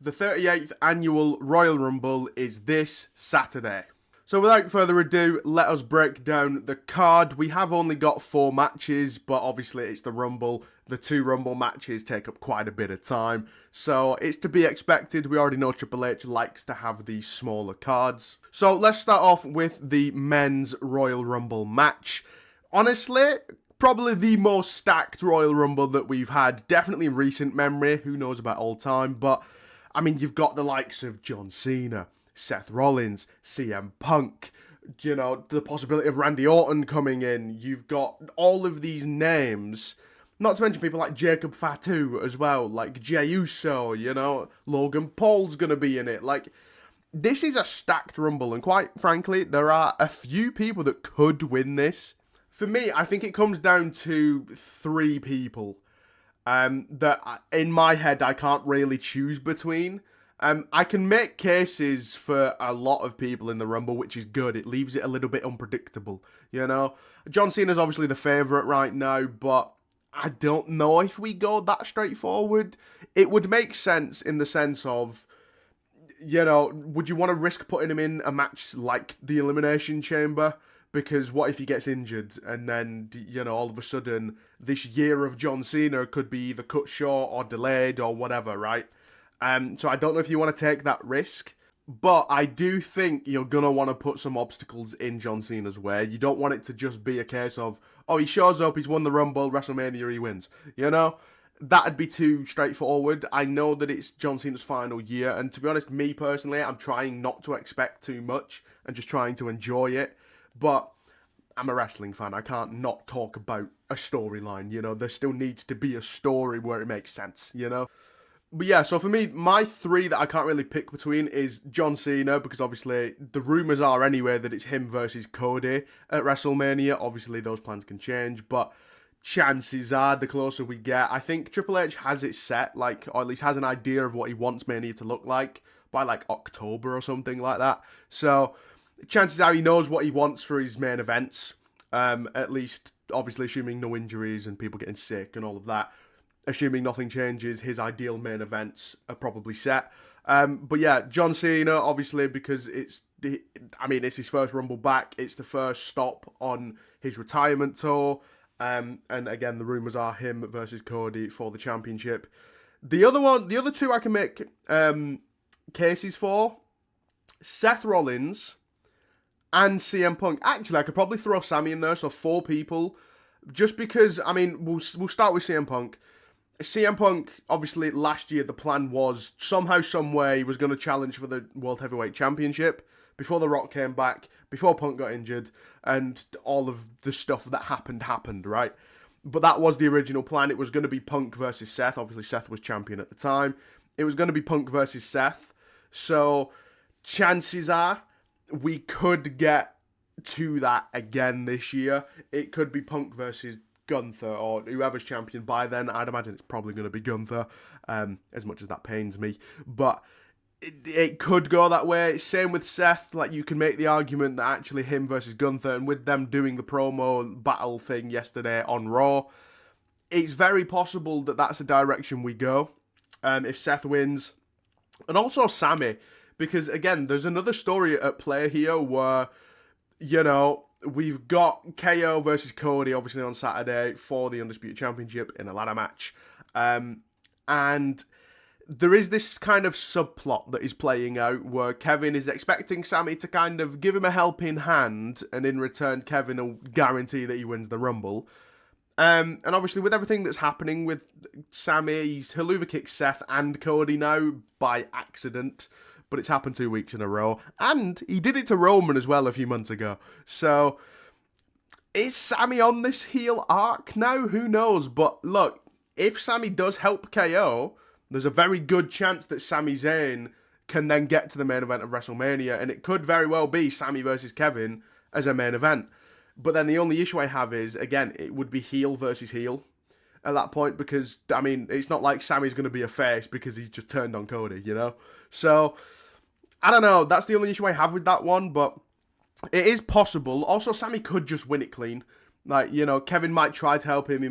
The 38th annual Royal Rumble is this Saturday. So without further ado, let us break down the card. We have only got 4 matches, but obviously it's the Rumble. The 2 Rumble matches take up quite a bit of time, so it's to be expected. We already know Triple H likes to have these smaller cards. So let's start off with the men's Royal Rumble match. Honestly, probably the most stacked Royal Rumble that we've had, definitely in recent memory. Who knows about all time, but I mean, you've got the likes of John Cena, Seth Rollins, CM Punk, you know, the possibility of Randy Orton coming in. You've got all of these names, not to mention people like Jacob Fatu as well, like Jey Uso, you know, Logan Paul's going to be in it. Like, this is a stacked Rumble, and quite frankly, there are a few people that could win this. For me, I think it comes down to 3 people that in my head I can't really choose between. I can make cases for a lot of people in the Rumble, which is good. It leaves it a little bit unpredictable, you know. John Cena's obviously the favourite right now, but I don't know if we go that straightforward. It would make sense in the sense of, you know, would you want to risk putting him in a match like the Elimination Chamber? Because what if he gets injured and then, you know, all of a sudden this year of John Cena could be either cut short or delayed or whatever, right? So I don't know if you want to take that risk, but I do think you're going to want to put some obstacles in John Cena's way. You don't want it to just be a case of, oh, he shows up, he's won the Rumble, WrestleMania, he wins. You know, that'd be too straightforward. I know that it's John Cena's final year, and to be honest, me personally, I'm trying not to expect too much and just trying to enjoy it. But I'm a wrestling fan. I can't not talk about a storyline, you know. There still needs to be a story where it makes sense, you know. But yeah, so for me, my 3 that I can't really pick between is John Cena, because obviously the rumours are anyway that it's him versus Cody at WrestleMania. Obviously those plans can change, but chances are the closer we get, I think Triple H has it set, like, or at least has an idea of what he wants Mania to look like by like October or something like that. So chances are he knows what he wants for his main events, at least obviously assuming no injuries and people getting sick and all of that. Assuming nothing changes, his ideal main events are probably set. But yeah, John Cena, obviously, because it's his first Rumble back. It's the first stop on his retirement tour. And again, the rumours are him versus Cody for the championship. The other 2 I can make cases for, Seth Rollins and CM Punk. Actually, I could probably throw Sammy in there, so 4 people. Just because, I mean, we'll start with CM Punk. CM Punk, obviously, last year, the plan was somehow, some way, he was going to challenge for the World Heavyweight Championship before The Rock came back, before Punk got injured, and all of the stuff that happened, right? But that was the original plan. It was going to be Punk versus Seth. Obviously, Seth was champion at the time. It was going to be Punk versus Seth. So, chances are, we could get to that again this year. It could be Punk versus Gunther, or whoever's champion by then. I'd imagine it's probably going to be Gunther, as much as that pains me. But it could go that way. Same with Seth. Like, you can make the argument that actually him versus Gunther, and with them doing the promo battle thing yesterday on Raw, it's very possible that that's the direction we go. If Seth wins, and also Sammy, because again, there's another story at play here where, you know, we've got KO versus Cody, obviously, on Saturday for the Undisputed Championship in a ladder match. And there is this kind of subplot that is playing out where Kevin is expecting Sammy to kind of give him a helping hand, and in return, Kevin will guarantee that he wins the Rumble. And obviously, with everything that's happening with Sammy, he's Hoover kicked Seth and Cody now by accident. But it's happened 2 weeks in a row. And he did it to Roman as well a few months ago. So, is Sammy on this heel arc now? Who knows? But look, if Sammy does help KO, there's a very good chance that Sami Zayn can then get to the main event of WrestleMania. And it could very well be Sammy versus Kevin as a main event. But then the only issue I have is, again, it would be heel versus heel at that point. Because, I mean, it's not like Sammy's going to be a face because he's just turned on Cody, you know? So, I don't know, that's the only issue I have with that one, but it is possible. Also, Sammy could just win it clean. Like, you know, Kevin might try to help him, it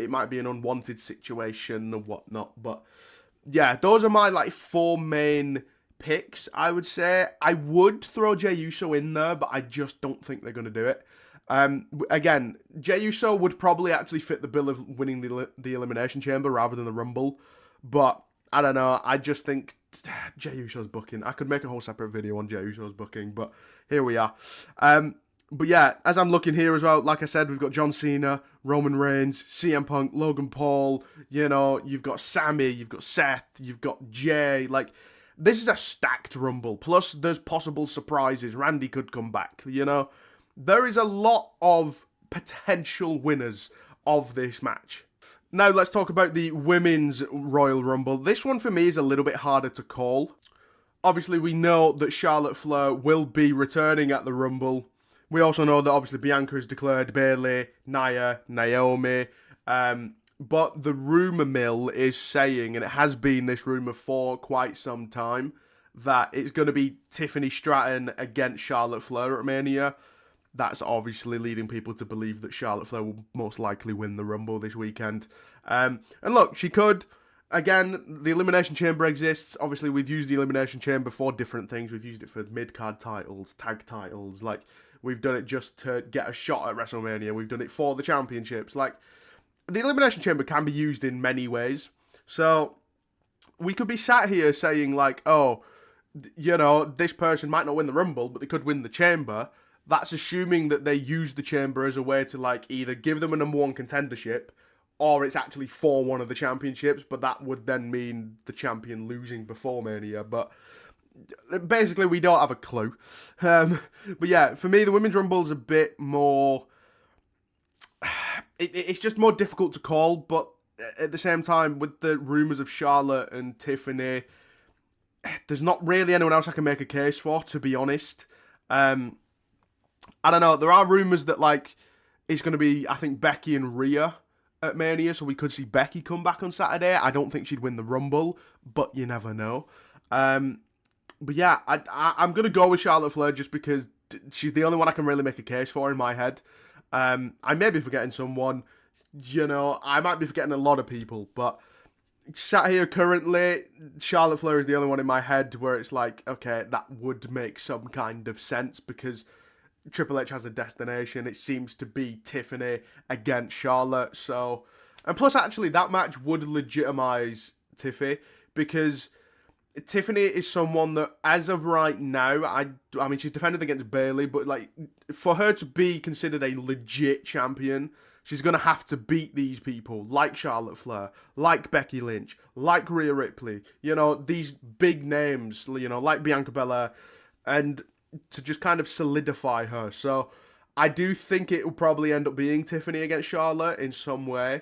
might be an unwanted situation or whatnot, but yeah, those are my like 4 main picks, I would say. I would throw Jey Uso in there, but I just don't think they're going to do it. Again, Jey Uso would probably actually fit the bill of winning the Elimination Chamber rather than the Rumble, but I don't know. I just think Jey Uso's booking. I could make a whole separate video on Jey Uso's booking, but here we are. But yeah, as I'm looking here as well, like I said, we've got John Cena, Roman Reigns, CM Punk, Logan Paul, you know, you've got Sammy, you've got Seth, you've got Jay. Like, this is a stacked Rumble. Plus, there's possible surprises. Randy could come back, you know. There is a lot of potential winners of this match. Now, let's talk about the Women's Royal Rumble. This one, for me, is a little bit harder to call. Obviously, we know that Charlotte Flair will be returning at the Rumble. We also know that obviously Bianca has declared Bayley, Nia, Naomi, but the rumour mill is saying, and it has been this rumour for quite some time, that it's going to be Tiffany Stratton against Charlotte Flair at Mania. That's obviously leading people to believe that Charlotte Flair will most likely win the Rumble this weekend. And look, she could. Again, the Elimination Chamber exists. Obviously, we've used the Elimination Chamber for different things. We've used it for mid-card titles, tag titles. Like, we've done it just to get a shot at WrestleMania. We've done it for the championships. Like, the Elimination Chamber can be used in many ways. So, we could be sat here saying, like, oh, you know, this person might not win the Rumble, but they could win the Chamber. That's assuming that they use the Chamber as a way to, like, either give them a number one contendership, or it's actually for one of the championships, but that would then mean the champion losing before Mania. But basically, we don't have a clue. But yeah, for me, the Women's Rumble's a bit more... It's just more difficult to call, but at the same time, with the rumours of Charlotte and Tiffany, there's not really anyone else I can make a case for, to be honest. I don't know, there are rumours that, like, it's going to be, I think, Becky and Rhea at Mania, so we could see Becky come back on Saturday. I don't think she'd win the Rumble, but you never know. But yeah, I'm going to go with Charlotte Flair just because she's the only one I can really make a case for in my head. I may be forgetting someone, you know, I might be forgetting a lot of people, but sat here currently, Charlotte Flair is the only one in my head where it's like, okay, that would make some kind of sense because Triple H has a destination. It seems to be Tiffany against Charlotte. So, and plus, actually, that match would legitimize Tiffy because Tiffany is someone that, as of right now, I mean, she's defended against Bayley, but like for her to be considered a legit champion, she's gonna have to beat these people like Charlotte Flair, like Becky Lynch, like Rhea Ripley. You know, these big names. You know, like Bianca Belair, and to just kind of solidify her. So I do think it will probably end up being Tiffany against Charlotte in some way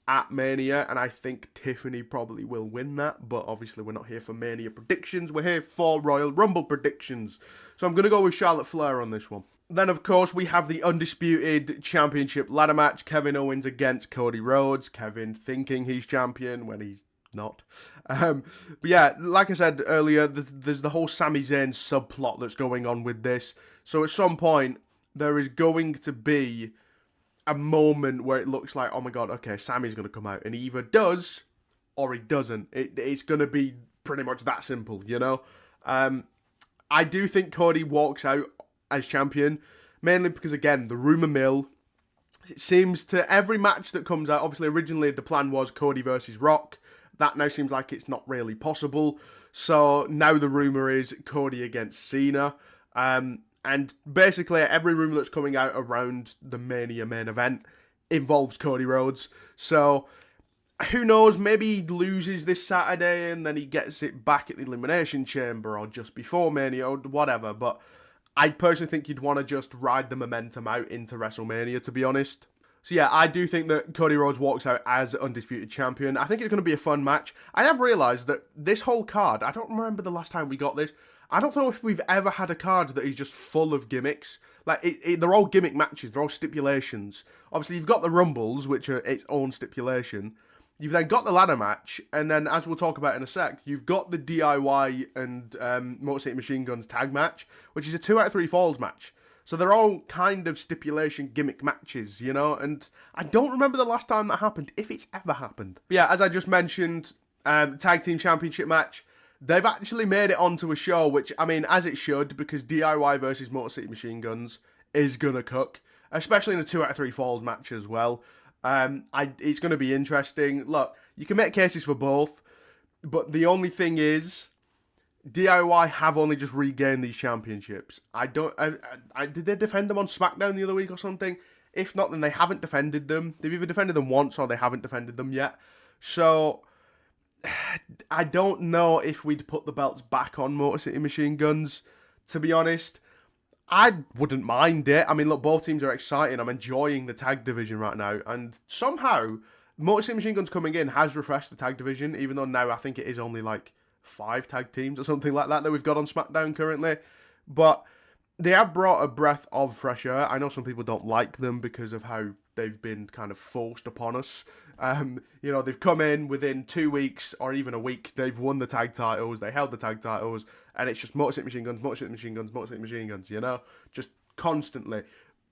at Mania, and I think Tiffany probably will win that, but obviously we're not here for Mania predictions, we're here for Royal Rumble predictions. So I'm going to go with Charlotte Flair on this one. Then, of course, we have the Undisputed Championship ladder match, Kevin Owens against Cody Rhodes. Kevin thinking he's champion when he's not. But yeah, like I said earlier, there's the whole Sami Zayn subplot that's going on with this. So at some point, there is going to be a moment where it looks like, oh my god, okay, Sami's going to come out. And he either does, or he doesn't. It's going to be pretty much that simple, you know? I do think Cody walks out as champion, mainly because, again, the rumour mill, it seems to every match that comes out, obviously originally the plan was Cody versus Rock. That now seems like it's not really possible. So now the rumour is Cody against Cena. And basically every rumour that's coming out around the Mania main event involves Cody Rhodes. So who knows, maybe he loses this Saturday and then he gets it back at the Elimination Chamber or just before Mania or whatever. But I personally think you'd want to just ride the momentum out into WrestleMania, to be honest. So yeah, I do think that Cody Rhodes walks out as Undisputed Champion. I think it's going to be a fun match. I have realised that this whole card, I don't remember the last time we got this. I don't know if we've ever had a card that is just full of gimmicks. Like, they're all gimmick matches. They're all stipulations. Obviously, you've got the Rumbles, which are its own stipulation. You've then got the ladder match. And then, as we'll talk about in a sec, you've got the DIY and Motor City Machine Guns tag match, which is a 2 out of 3 falls match. So they're all kind of stipulation gimmick matches, you know? And I don't remember the last time that happened, if it's ever happened. But yeah, as I just mentioned, Tag Team Championship match. They've actually made it onto a show, which, I mean, as it should, because DIY versus Motor City Machine Guns is going to cook, especially in a 2 out of 3 falls match as well. It's going to be interesting. Look, you can make cases for both, but the only thing is, DIY have only just regained these championships. Did they defend them on SmackDown the other week or something? If not, then they haven't defended them. They've either defended them once or they haven't defended them yet. So I don't know if we'd put the belts back on Motor City Machine Guns, to be honest. I wouldn't mind it. I mean, look, both teams are exciting. I'm enjoying the tag division right now. And somehow, Motor City Machine Guns coming in has refreshed the tag division, even though now I think it is only like 5 tag teams or something like that we've got on SmackDown currently. But they have brought a breath of fresh air. I know some people don't like them because of how they've been kind of forced upon us. They've come in within 2 weeks or even a week. They've won the tag titles. They held the tag titles. And it's just Motor City Machine Guns, Motor City Machine Guns, Motor City Machine Guns, just constantly.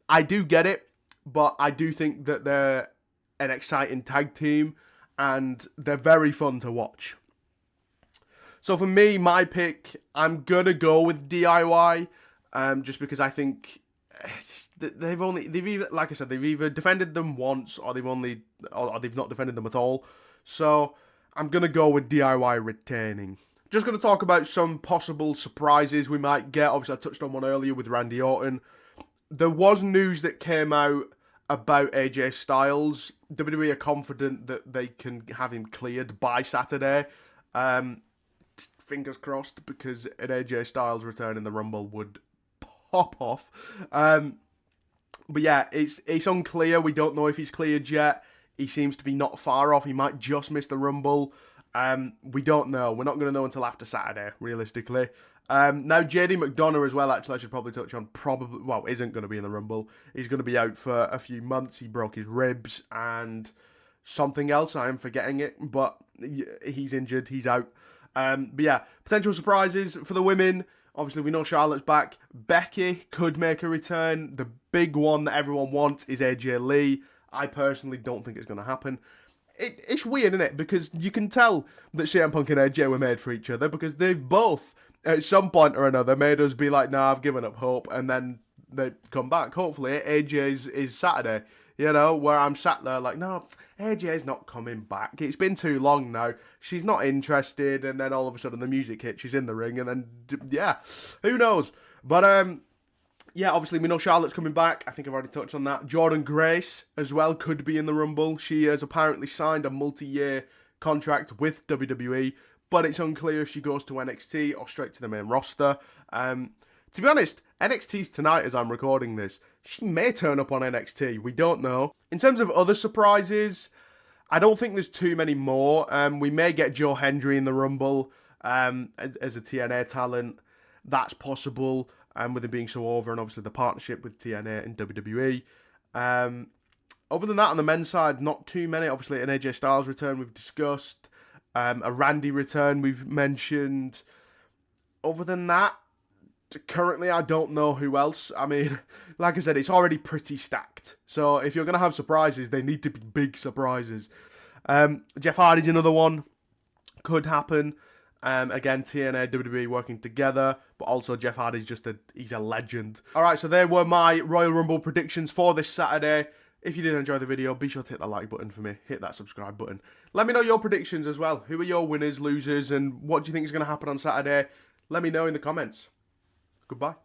I do get it, but I do think that they're an exciting tag team and they're very fun to watch. So for me, my pick, I'm going to go with DIY, just because I think they've either defended them once or they've not defended them at all. So I'm going to go with DIY retaining. Just going to talk about some possible surprises we might get. Obviously, I touched on one earlier with Randy Orton. There was news that came out about AJ Styles. WWE are confident that they can have him cleared by Saturday. Fingers crossed, because an AJ Styles return in the Rumble would pop off. But yeah, it's unclear. We don't know if he's cleared yet. He seems to be not far off. He might just miss the Rumble. We don't know. We're not going to know until after Saturday, realistically. Now, JD McDonough as well, actually, I should probably touch on, isn't going to be in the Rumble. He's going to be out for a few months. He broke his ribs and something else. I am forgetting it, but he's injured. He's out. But yeah, potential surprises for the women. Obviously, we know Charlotte's back. Becky could make a return. The big one that everyone wants is AJ Lee. I personally don't think it's going to happen. It's weird, isn't it? Because you can tell that CM Punk and AJ were made for each other, because they've both, at some point or another, made us be like, nah, I've given up hope, and then they come back. Hopefully, AJ's is Saturday, where I'm sat there like, no, AJ's not coming back. It's been too long now. She's not interested, and then all of a sudden the music hits, she's in the ring, and then, yeah, who knows? But, yeah, obviously we know Charlotte's coming back. I think I've already touched on that. Jordynne Grace as well could be in the Rumble. She has apparently signed a multi-year contract with WWE, but it's unclear if she goes to NXT or straight to the main roster. To be honest, NXT's tonight as I'm recording this. She may turn up on NXT. We don't know. In terms of other surprises, I don't think there's too many more. We may get Joe Hendry in the Rumble as a TNA talent. That's possible. With him being so over, and obviously the partnership with TNA and WWE. Other than that, on the men's side, not too many. Obviously, an AJ Styles return we've discussed. A Randy return we've mentioned. Other than that, currently I don't know who else. I mean, like I said, it's already pretty stacked. So if you're going to have surprises, they need to be big surprises. Jeff Hardy's another one. Could happen. Again, TNA, WWE working together, but also Jeff Hardy's he's a legend. Alright, so there were my Royal Rumble predictions for this Saturday. If you did enjoy the video, be sure to hit that like button for me, hit that subscribe button. Let me know your predictions as well. Who are your winners, losers, and what do you think is going to happen on Saturday? Let me know in the comments. Goodbye.